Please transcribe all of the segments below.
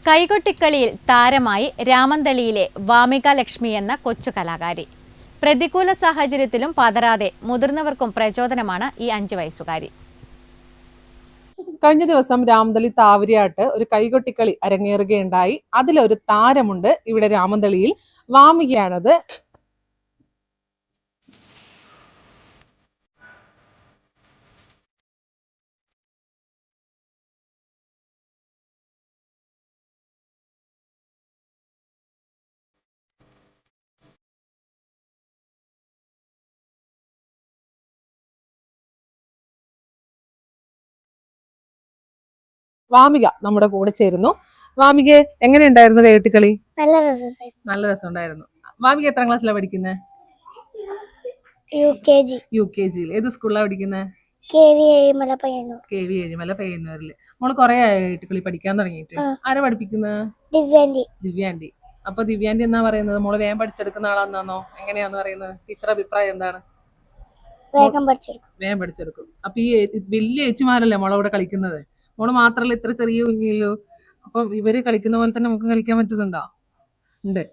കൈകൊട്ടിക്കളിയിൽ താരമായി രാമന്തളിയിലെ വാമിക ലക്ഷ്മി എന്ന കൊച്ചു കലാകാരി. പ്രതികൂല സാഹചര്യത്തിലും പതറാതെ മുതിർന്നവർക്കും പ്രചോദനമാണ് ഈ 5 വയസ്സുകാരി. കഴിഞ്ഞ ദിവസം രാമന്തളി താവരിയാട്ട് ഒരു കൈകൊട്ടിക്കളി അരങ്ങേറുകയുണ്ടായി. അതിലൊരു താരമുണ്ട് ഇവിടെ രാമന്തളിയിൽ. വാമികയാണത്. വാമിക നമ്മുടെ കൂടെ ചേരുന്നു. വാമിക എങ്ങനെയുണ്ടായിരുന്നു കൈകൊട്ടിക്കളി? നല്ല രസമുണ്ടായിരുന്നു. വാമിക എത്രാം ക്ലാസ്സിലാണ് പഠിക്കുന്നത്? UKG. ഏത് സ്കൂളിലാണ് പഠിക്കുന്നത്? KV ഏഴിമല പയ്യന്നൂരില്. മോള് കൊറേ കൈകൊട്ടിക്കളി പഠിക്കാൻ തുടങ്ങിയിട്ട്. ആരാ പഠിപ്പിക്കുന്നത്? ദിവ്യാന്റി. അപ്പൊ ദിവ്യാന്റി എന്നാ പറയുന്നത് മോള് വേഗം പഠിച്ചെടുക്കുന്ന ആളാന്നാണോ, എങ്ങനെയാന്ന് പറയുന്നത്? ടീച്ചർ അഭിപ്രായം എന്താണ്? വേഗം പഠിച്ചെടുക്കും. അപ്പൊ ഈ വലിയ ചേച്ചിമാരല്ലേ മോളെ കളിക്കുന്നത്? മോള് മാത്രല്ല ഇത്ര ചെറിയ കുഞ്ഞില്ലോ. അപ്പൊ ഇവര് കളിക്കുന്ന പോലെ തന്നെ നമുക്ക് കളിക്കാൻ പറ്റുന്നുണ്ടോ? ഉണ്ട്.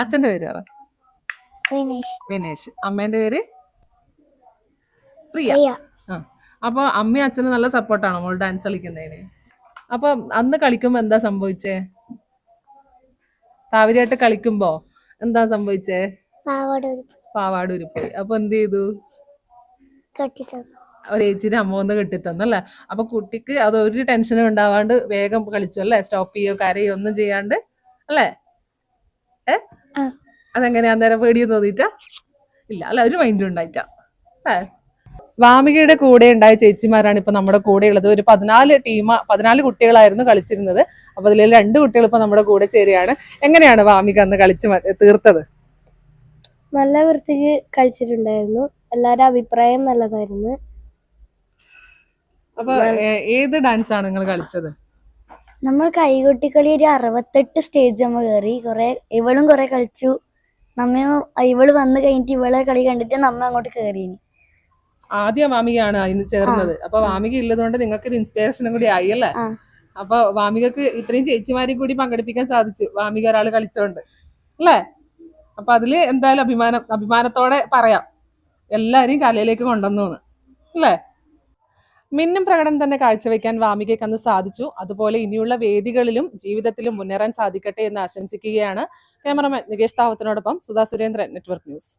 അച്ഛന്റെ പേര് പറ. വിനേഷ്. അമ്മേന്റെ പേര് പ്രിയ. അപ്പൊ അമ്മയും അച്ഛനും നല്ല സപ്പോർട്ടാണോ മോൾ ഡാൻസ് കളിക്കുന്നതിന്? അപ്പൊ അന്ന് കളിക്കുമ്പോ എന്താ സംഭവിച്ചേ? താവരിയായിട്ട് കളിക്കുമ്പോ എന്താ സംഭവിച്ചേ? പാവാടൂരി പോയി. അപ്പൊ എന്ത് ചെയ്തു? ഒരു ചേച്ചിയുടെ അമ്മ ഒന്ന് കെട്ടിത്തന്നു അല്ലേ? അപ്പൊ കുട്ടിക്ക് അത് ഒരു ടെൻഷനും ഉണ്ടാവാണ്ട് വേഗം കളിച്ചു അല്ലേ? സ്റ്റോപ്പ് ചെയ്യോ കരയോ ഒന്നും ചെയ്യാണ്ട് അല്ലേ? അതെങ്ങനെയാ അന്നേരം പേടിയെന്ന് തോന്നിയിട്ടാ? ഇല്ല അല്ല, ഒരു മൈൻഡും ഉണ്ടായിട്ടാ. വാമികയുടെ കൂടെ ഉണ്ടായ ചേച്ചിമാരാണ് ഇപ്പൊ നമ്മുടെ കൂടെ ഉള്ളത്. ഒരു 14 കുട്ടികളായിരുന്നു കളിച്ചിരുന്നത്. അപ്പൊ അതിൽ 2 കുട്ടികൾ ഇപ്പൊ നമ്മുടെ കൂടെ ചേരുകയാണ്. എങ്ങനെയാണ് വാമിക അന്ന് കളിച്ച് തീർത്തത്? നല്ല വൃത്തിക്ക് കളിച്ചിട്ടുണ്ടായിരുന്നു. എല്ലാരും അഭിപ്രായം നല്ലതായിരുന്നു. അപ്പൊ ഏത് ഡാൻസ് ആണ് നിങ്ങൾ കളിച്ചത്? നമ്മൾ കൈകൊട്ടിക്കളി ഒരു 68 സ്റ്റേജ് നമ്മ കയറി. ഇവളും കുറെ കളിച്ചു. ഇവള് വന്ന് കഴിഞ്ഞിട്ട് ഇവളെ കളി കണ്ടിട്ട് നമ്മ അങ്ങോട്ട് കയറിയിനി. ആദ്യം വാമികയാണ് അതിന് ചേർന്നത്. അപ്പൊ വാമിക ഉള്ളതുകൊണ്ട് നിങ്ങൾക്ക് ഒരു ഇൻസ്പിറേഷനും കൂടി ആയി അല്ലേ? അപ്പൊ വാമികക്ക് ഇത്രയും ചേച്ചിമാരെയും കൂടി പങ്കെടുപ്പിക്കാൻ സാധിച്ചു, വാമിക ഒരാൾ കളിച്ചോണ്ട് അല്ലേ? അപ്പൊ അതില് എന്തായാലും അഭിമാനത്തോടെ പറയാം, എല്ലാരെയും കലയിലേക്ക് കൊണ്ടുവന്നു അല്ലേ? മിന്നും പ്രകടനം തന്നെ കാഴ്ചവെക്കാൻ വാമികയ്ക്ക് അന്ന് സാധിച്ചു. അതുപോലെ ഇനിയുള്ള വേദികളിലും ജീവിതത്തിലും മുന്നേറാൻ സാധിക്കട്ടെ എന്ന് ആശംസിക്കുകയാണ്. ക്യാമറമാൻ നികേഷ് താവത്തിനോടൊപ്പം സുധാ സുരേന്ദ്രൻ, നെറ്റ്വർക്ക് ന്യൂസ്.